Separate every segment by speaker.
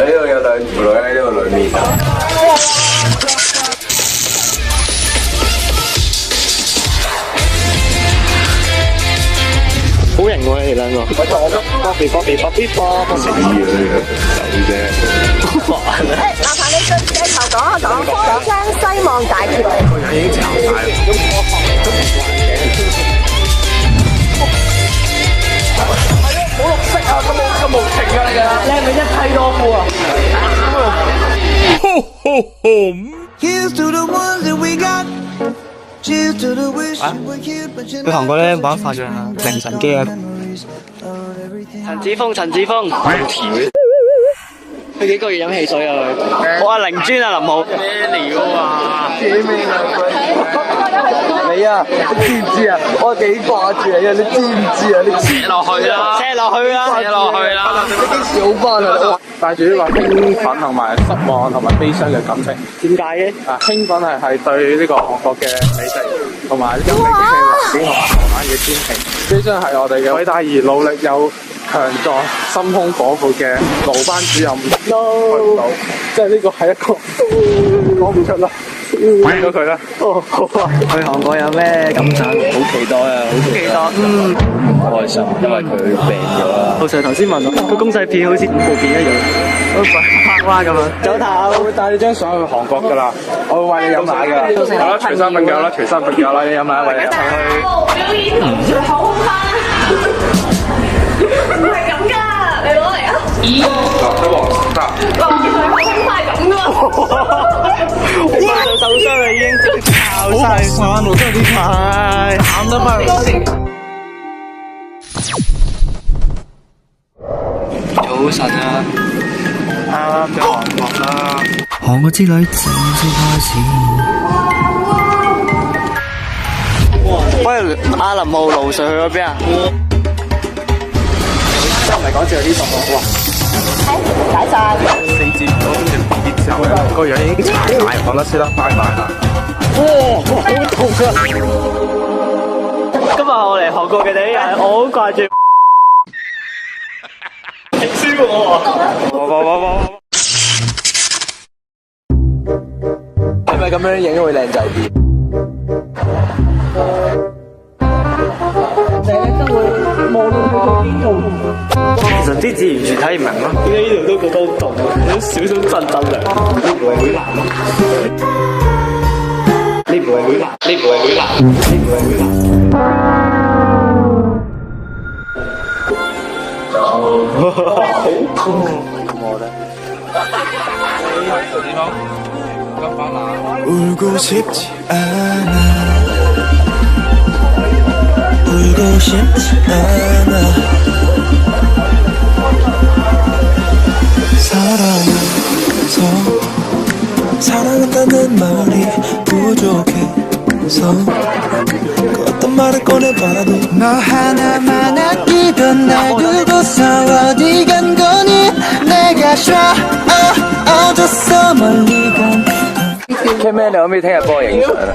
Speaker 1: 呢度有兩條女喺呢度裏面啊！
Speaker 2: 好型喎你哋兩個。我做我食屎啊！走啫。
Speaker 3: 麻煩你對鏡頭講一講，方張西望大決定。
Speaker 1: 個人已經巢晒啦。
Speaker 4: 好綠色啊！咁無情啊你哋，你係咪一梯多夫啊
Speaker 2: 去韓國咧玩法嘅凌晨機啊！陳子峰，佢幾個月飲汽水啊佢？我係靈尊啊林浩。咩料啊？
Speaker 4: 你啊，你知唔知啊？我幾掛住你啊！你知唔知啊？你
Speaker 2: 射落去啦！
Speaker 4: 你幾時好翻啊？帶住呢個興奮同埋失望同埋悲傷嘅感情。
Speaker 2: 點解嘅？
Speaker 4: 興奮係對呢個韓國嘅美食同埋優美嘅環境同埋台灣嘅天氣。悲傷係我哋嘅偉大而努力又強壯、心胸廣闊嘅盧班主任。No， 即係呢個係一個講唔出啦。揾咗佢啦。哦，好啊。
Speaker 2: 去韓國有咩感想？
Speaker 1: 好期待啊！好期待。開心，因為佢病咗啦。
Speaker 2: 老 Sir 頭先問我，個公仔片好似恐怖片一樣，好似拍蛙咁樣。早唞。
Speaker 4: 我會帶你張相去韓國㗎啦，我會餵你飲奶㗎。好啦，除衫瞓覺啦，除衫瞓覺啦，你飲奶餵你一齊去。
Speaker 3: 表演隨口空翻，唔係咁㗎，你攞嚟啊！
Speaker 4: 嗱，睇黃得。
Speaker 3: 林健隨口空翻係咁㗎嘛？
Speaker 2: 哇！受傷啦已經，爆晒衫，我真係太慘得翻。早晨啊，啱啱就韓國啦。韓國之旅正式開始。喂，阿林浩盧 Sir 去咗邊啊？真唔係講笑呢度喎。
Speaker 3: 解晒。
Speaker 4: 4節嗰邊嘅 BB 之後咧，個樣已經殘埋，講得先啦，拜拜啦。
Speaker 2: 哇，好痛啊！今日我嚟韓國嘅第一日，我好掛住。輸我！
Speaker 4: 係咪咁樣影會靚仔啲？
Speaker 2: 其實啲字完全睇唔明咯，點解呢度都覺得好痛啊？有少少震涼。呢部係會難咯。呢部係會難。好痛啊！我覺得。울고 싶지 않아 울고 싶지 않아 사랑한다는 말이 부족해서 그 어떤 말을 꺼내봐도 너 하나만 아끼던 날 두고서 어디 간 거니 내가 싫어 어졌어 멀리 간
Speaker 1: K-Man 你可唔可以聽日幫我影相啊？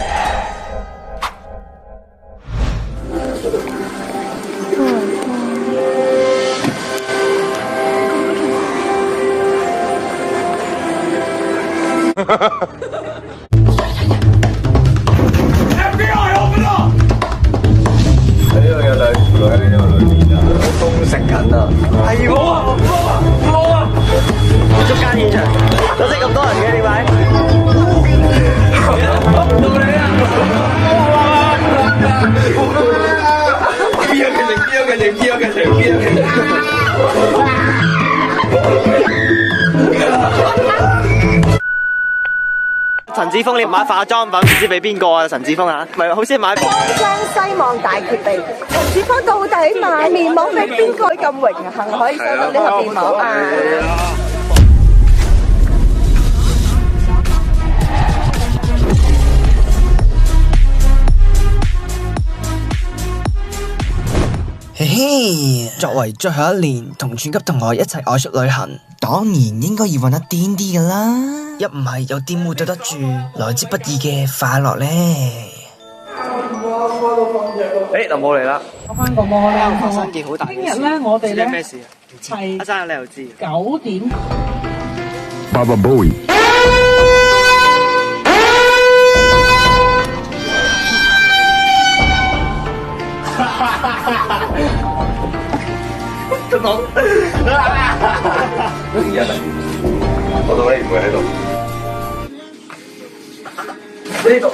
Speaker 1: 喺呢度有兩條女喺呢度裏面啊，攻食緊啊！
Speaker 2: 係喎，捉奸現場，都識咁多人嘅點解？陳子峰，你買化妝品唔知俾邊個啊？陳子峰啊，唔係好似買。
Speaker 3: 方張西望大決定，陳子峰到底買面膜俾邊個咁榮幸可以收到呢盒面膜啊？
Speaker 5: 嘿嘿，作為最後一年同全級同學一齊外出旅行，當然應該要揾得癲啲噶啦，一唔係又點會對得住來之不易嘅快樂呢？
Speaker 2: 林武嚟啦！
Speaker 6: 攞翻個摩咧，
Speaker 2: 發生件好大嘅事。
Speaker 6: 聽日咧，我哋咧
Speaker 2: 咩事啊？
Speaker 6: 係
Speaker 2: 阿生你又知？
Speaker 6: 9點。Baba Bowie.
Speaker 1: 我到你唔會喺度。呢度。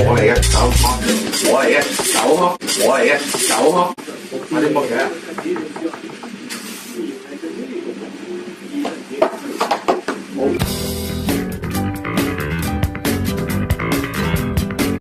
Speaker 1: 我嚟嘅，走開，快啲摸佢啊！